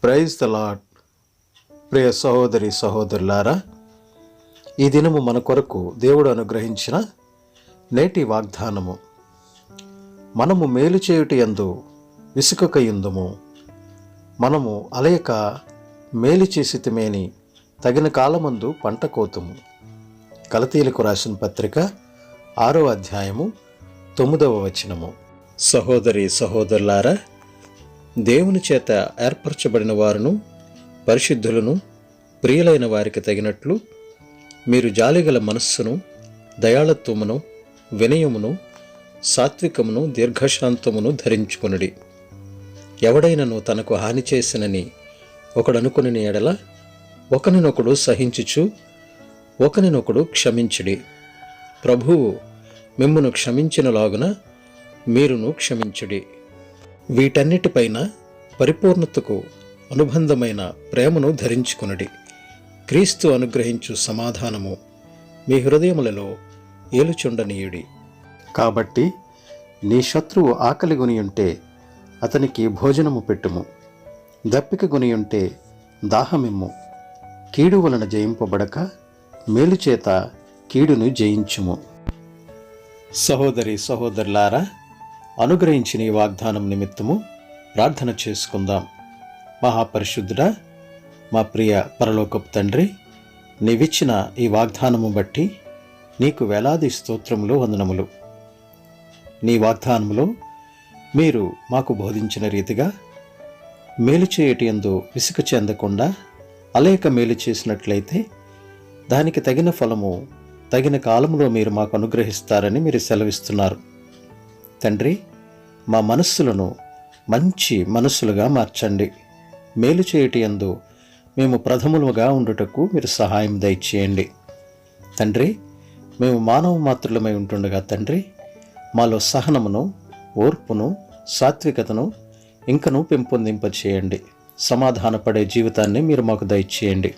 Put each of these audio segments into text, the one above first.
Praise the lord. ప్రియ సహోదరి సహోదరులారా, ఈ దినము మన కొరకు దేవుడు అనుగ్రహించిన నేటి వాగ్దానము, మనము మేలు చేయుట యందు విసుకకయుందుము, మనము అలయక మేలు చేసితిమేని తగిన కాలమందు పంట కోతుము. గలతీయులకు రాసిన పత్రిక 6వ అధ్యాయము 9వ వచనము. సహోదరి సహోదరులారా, దేవుని చేత ఏర్పరచబడిన వారును పరిశుద్ధులను ప్రియులైన వారికి తగినట్లు మీరు జాలిగల మనస్సును, దయాళత్వమును, వినయమును, సాత్వికమును, దీర్ఘశాంతమును ధరించుకొనుడి. ఎవడైనను తనకు హాని చేసినని ఒకడనుకుని ఎడల ఒకనినొకడు సహించుచు ఒకనినొకడు క్షమించుడి. ప్రభువు మిమ్మును క్షమించినలాగున మీరును క్షమించుడి. వీటన్నిటిపైన పరిపూర్ణతకు అనుబంధమైన ప్రేమను ధరించుకొనుడి. క్రీస్తు అనుగ్రహించు సమాధానము మీ హృదయములలో ఏలుచుండనీయుడి. కాబట్టి నీ శత్రువు ఆకలి గొనియుంటే అతనికి భోజనము పెట్టుము, దప్పిక గొనియుంటే దాహమిమ్ము. కీడు వలన జయింపబడక మేలు చేత కీడును జయించుము. సహోదరి సహోదరులారా, అనుగ్రహించిన ఈ వాగ్దానం నిమిత్తము ప్రార్థన చేసుకుందాం. మహాపరిశుద్ధుడా, మా ప్రియ పరలోకపు తండ్రి, నీవిచ్చిన ఈ వాగ్దానము బట్టి నీకు వేలాది స్తోత్రములు, వందనములు. నీ వాగ్దానములో మీరు మాకు బోధించిన రీతిగా మేలు చేయటి యందు విసుక చెందకుండా అలేక మేలు చేసినట్లయితే దానికి తగిన ఫలము తగిన కాలంలో మీరు మాకు అనుగ్రహిస్తారని మీరు సెలవిస్తున్నారు. తండ్రి, మా మనస్సులను మంచి మనస్సులుగా మార్చండి. మేలు చేయటి యందు మేము ప్రథములుగా ఉండుటకు మీరు సహాయం దయచేయండి. తండ్రి, మేము మానవ మాత్రులమై ఉంటుండగా తండ్రి, మాలో సహనమును, ఓర్పును, సాత్వికతను ఇంకనూ పెంపొందింపచేయండి. సమాధానపడే జీవితాన్ని మీరు మాకు దయచేయండి.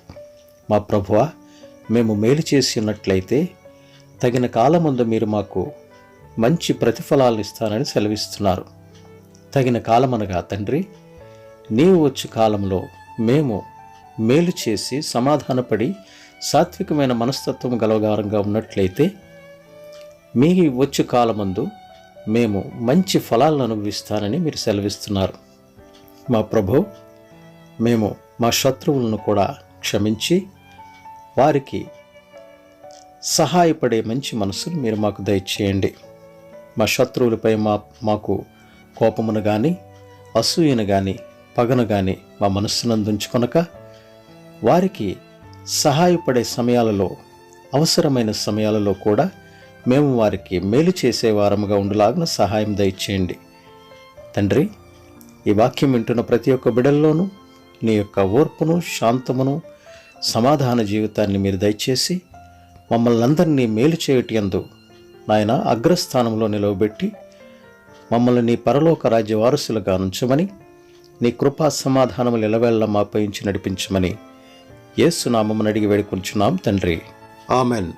మా ప్రభువా, మేము మేలు చేసి ఉన్నట్లయితే తగిన కాలమందు మీరు మాకు మంచి ప్రతిఫలాలను ఇస్తానని సెలవిస్తున్నారు. తగిన కాలమనగా తండ్రి, నీవు వచ్చు కాలంలో మేము మేలు చేసి సమాధానపడి సాత్వికమైన మనస్తత్వం గలవారంగా ఉన్నట్లయితే మీ వచ్చు కాలమందు మేము మంచి ఫలాలను అనుభవిస్తానని మీరు సెలవిస్తున్నారు. మా ప్రభు, మేము మా శత్రువులను కూడా క్షమించి వారికి సహాయపడే మంచి మనసును మీరు మాకు దయచేయండి. మా శత్రువులపై మాకు కోపమును కానీ, అసూయను కానీ, పగను కానీ మా మనస్సునందుంచుకొనక వారికి సహాయపడే సమయాలలో, అవసరమైన సమయాలలో కూడా మేము వారికి మేలు చేసే వారముగా ఉండులాగున సహాయం దయచేయండి. తండ్రి, ఈ వాక్యం వింటున్న ప్రతి ఒక్క బిడ్డల్లోనూ నీ యొక్క ఓర్పును, శాంతమును, సమాధాన జీవితాన్ని మీరు దయచేసి మమ్మల్ని అందరినీ మేలు చేయటి యందు నాయన అగ్రస్థానంలో నిలవబెట్టి మమ్మల్ని నీ పరలోక రాజ్య వారసులుగా ఉంచమని, నీ కృపా సమాధానములు ఎలవేళ్ళ మాపై నడిపించమని యేసు నామమున అడిగి వేడుకొంచున్నాం తండ్రి. ఆమెన్.